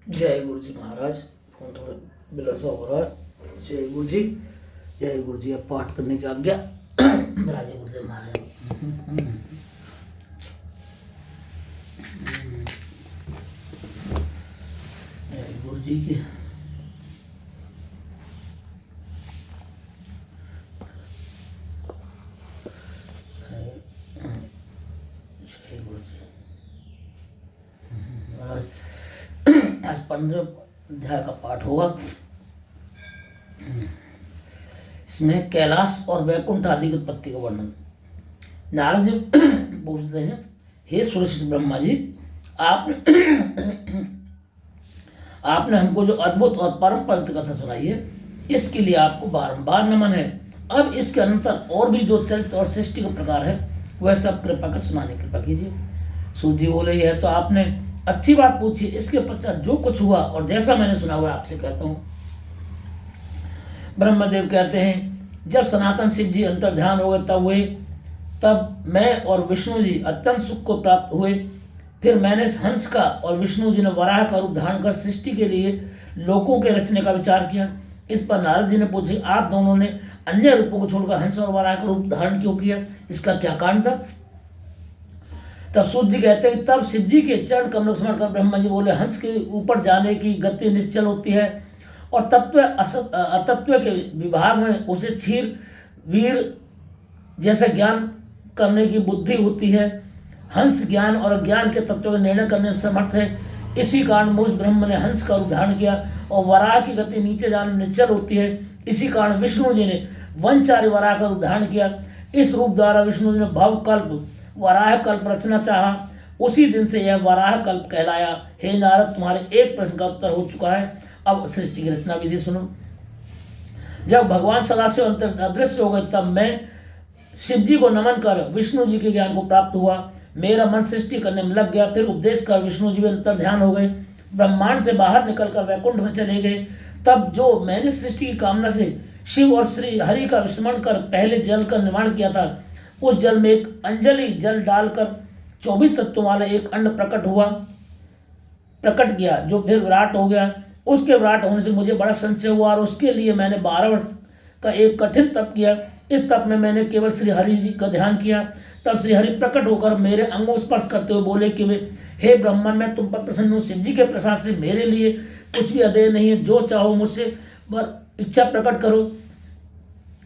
जय गुरु जी महाराज। फोन थोड़ा बिलसा हो रहा है। जय गुरु जी, जय गुरु जी। अब पाठ करने की आज्ञा। राजे गुरुदेव महाराज। जय गुरु जी की। जय गुरु जी महाराज। आज 15 अध्याय का पाठ होगा। इसमें कैलाश और वैकुंठ आदि की उत्पत्ति का वर्णन। नारद जी पूछते हैं, हे सुरश्रेष्ठ ब्रह्मा जी, आपने हमको जो अद्भुत और परम पवित्र कथा सुनाई है, इसके लिए आपको बारंबार नमन है। अब इसके अंतर और भी जो चरित्र और सृष्टि का प्रकार है, वह सब कृपा कर सुनाने कृपा कीजिए। सूत जी बोले, यह तो आपने अच्छी बात पूछी। इसके पश्चात जो कुछ हुआ और जैसा मैंने सुना हुआ आपसे कहता हूँ। ब्रह्मदेव कहते हैं, जब सनातन शिव जी अंतर्ध्यान हो गए तब मैं और विष्णु जी अत्यंत सुख को प्राप्त हुए। फिर मैंने हंस का और विष्णु जी ने वराह का रूप धारण कर सृष्टि के लिए लोकों के रचने का विचार किया। इस पर नारद जी ने पूछे, आप दोनों ने अन्य रूपों को छोड़कर हंस और वराह का रूप धारण क्यों किया? इसका क्या कारण था? तब सूत जी कहते हैं, तब शिव जी के चरण कमलों को स्मरण कर ब्रह्मा जी बोले, हंस के ऊपर जाने की गति निश्चल होती है और तत्व अतत्व के विभाग में उसे क्षीर वीर जैसा ज्ञान करने की बुद्धि होती है। हंस ज्ञान और अज्ञान के तत्व का निर्णय करने में समर्थ है। इसी कारण मुझ ब्रह्म ने हंस का रूप धारण किया और वराह की गति नीचे जाने निश्चल होती है। इसी कारण विष्णु जी ने वनचारी वराह का रूप धारण किया। इस रूप द्वारा विष्णु जी ने भव कल्प वराह कल्प रचना चाहा। उसी दिन से यह वराह कल्प कहलाया। हे नारद, तुम्हारे एक प्रश्न का उत्तर हो चुका है। अब सृष्टि की रचना विधि सुनो। जब भगवान सदाशिव अंतर अदृश्य हो गए, तब मैं शिव जी को नमन कर विष्णु जी के ज्ञान को प्राप्त हुआ। मेरा मन सृष्टि करने में लग गया। फिर उपदेश कर विष्णु जी में अंतर ध्यान हो गए। ब्रह्मांड से बाहर निकलकर वैकुंठ में चले गए। तब जो मैंने सृष्टि की कामना से शिव और श्री हरि का विस्मरण कर पहले जल का निर्माण किया था, उस जल में एक अंजलि जल डालकर 24 तत्वों वाला एक अंड प्रकट किया, जो फिर विराट हो गया। उसके विराट होने से मुझे बड़ा संशय हुआ और उसके लिए मैंने 12 वर्ष का एक कठिन तप किया। इस तप में मैंने केवल श्री हरि जी का ध्यान किया। तब श्री हरि प्रकट होकर मेरे अंगों स्पर्श करते हुए बोले कि हे ब्रह्मन, मैं तुम पर प्रसन्न हूँ। शिव जी के प्रसाद से मेरे लिए कुछ भी अदेय नहीं है। जो चाहो मुझसे इच्छा प्रकट करो।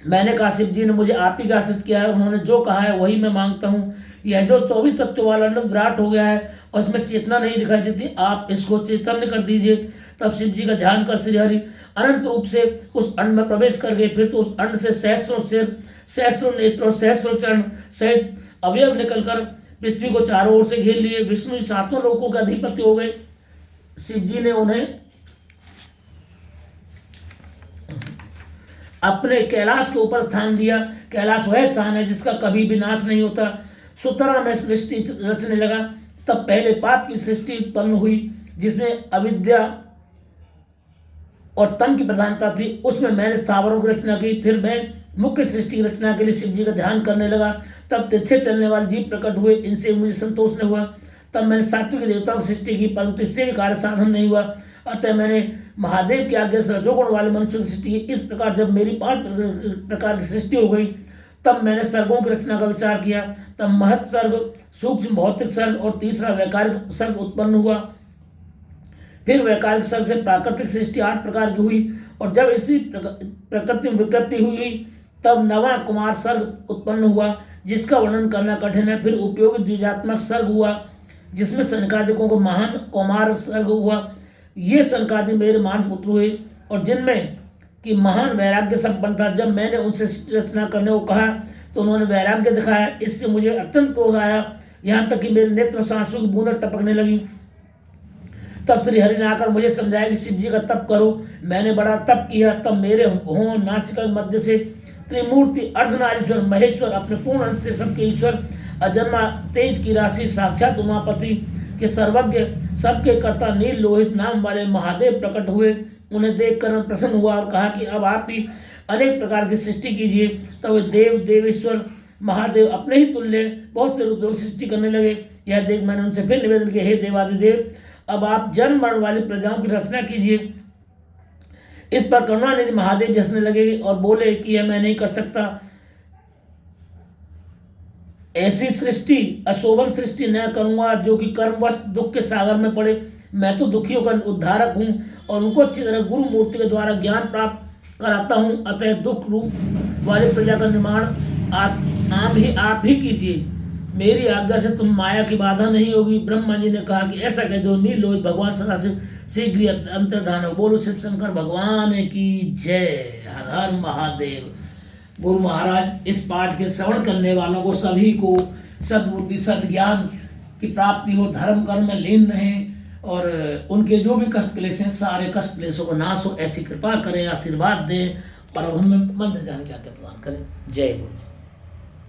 मैंने कहा, शिव जी ने मुझे आप ही का आश्रित किया है। उन्होंने जो कहा है वही मैं मांगता हूँ। यह जो 24 तत्व वाला अंड विराट हो गया है और इसमें चेतना नहीं दिखाई देती, आप इसको चैतन्य कर दीजिए। तब शिव जी का ध्यान कर श्री हरि अनंत रूप से उस अंड में प्रवेश कर गए। फिर तो उस अंड से सहस्त्रों सिर, सहस्त्रों नेत्रों, सहस्त्रों चरण सहित अवयव निकलकर पृथ्वी को चारों ओर से घेर लिए। विष्णु जी 7 लोकों के अधिपति हो गए। शिव जी ने उन्हें अपने कैलाश के ऊपर स्थान दिया। कैलाश वह स्थान है जिसका कभी भी नाश नहीं होता। सुतरा में सृष्टि रचने लगा। तब पहले पाप की सृष्टि उत्पन्न हुई, जिसमें अविद्या और तम की प्रधानता थी। उसमें मैंने स्थावरों की रचना की। फिर मैं मुख्य सृष्टि की रचना के लिए शिव जी का ध्यान करने लगा। तब तिरछे चलने वाले जीव प्रकट हुए। इनसे मुझे संतोष नहीं हुआ। तब मैंने सात्विक देवताओं की सृष्टि की, परंतु इससे भी कार्य साधन नहीं हुआ। अतः मैंने महादेव की आज्ञा से रजोगुण वाले मनुष्यों की सृष्टि की। इस प्रकार जब मेरी 5 प्रकार की सृष्टि हो गई, तब मैंने सर्गों की रचना का विचार किया। तब महत सर्ग, सूक्ष्म भौतिक सर्ग और तीसरा वैकारिक सर्ग उत्पन्न हुआ। फिर वैकारिक सर्ग से प्राकृतिक सृष्टि 8 प्रकार की हुई। और जब इसी प्रकृति में विकृति हुई, तब नवा कुमार सर्ग उत्पन्न हुआ, जिसका वर्णन करना कठिन है। फिर उपयोगी द्विजात्मक सर्ग हुआ, जिसमें सनकादिकों को महान कुमार सर्ग हुआ। ये सनकादि मेरे मानस पुत्र हुए और जिनमें कि महान वैराग्य संपन्न था। जब मैंने उनसे रचना करने को कहा तो उन्होंने वैराग्य दिखाया। इससे मुझे अत्यंत क्रोध आया, यहाँ तक कि मेरे नेत्र से आंसू की बूंदें टपकने लगी। तब श्री हरि ने आकर मुझे समझाया कि शिव जी का तप करो। मैंने बड़ा तप किया। तब मेरे हों नासिका के मध्य से त्रिमूर्ति अर्धनारीश्वर महेश्वर, अपने पूर्ण अंश से सबके ईश्वर, अजन्मा तेज की राशि, साक्षात उमापति के सर्वज्ञ, सबके कर्ता नील लोहित नाम वाले महादेव प्रकट हुए। उन्हें देखकर मैं प्रसन्न हुआ और कहा कि अब आप भी अनेक प्रकार की सृष्टि कीजिए। तब वे देव देवेश्वर महादेव अपने ही तुल्य बहुत से रूप सृष्टि करने लगे। यह देख मैंने उनसे फिर निवेदन किया, हे देवादिदेव, अब आप जन्म मरण वाली प्रजाओं की रचना कीजिए। इस पर करुणानिधि महादेव हंसने लगे और बोले कि यह मैं नहीं कर सकता। ऐसी सृष्टि, अशोभन सृष्टि न करूंगा जो कि कर्मवश दुख के सागर में पड़े। मैं तो दुखियों का उद्धारक हूँ और उनको अच्छी तरह गुरु मूर्ति के द्वारा ज्ञान प्राप्त कराता हूँ। अतः दुख रूप वाली प्रजा का निर्माण आप ही कीजिए। मेरी आज्ञा से तुम माया की बाधा नहीं होगी। ब्रह्मा जी ने कहा कि ऐसा कह दो। नीलोहित भगवान सदाशिव शीघ्र अंतर्धान हो। बोलो शिव शंकर भगवान की जय। हर हर महादेव। गुरु महाराज इस पाठ के श्रवण करने वालों को सभी को सद्बुद्धि सद्ज्ञान की प्राप्ति हो, धर्म कर्म में लीन रहें और उनके जो भी कष्ट क्लेश हैं सारे कष्ट क्लेशों को नाश हो, ऐसी कृपा करें, आशीर्वाद दें और अब हमें मंत्र जान के आज्ञा प्रदान करें। जय गुरु जी।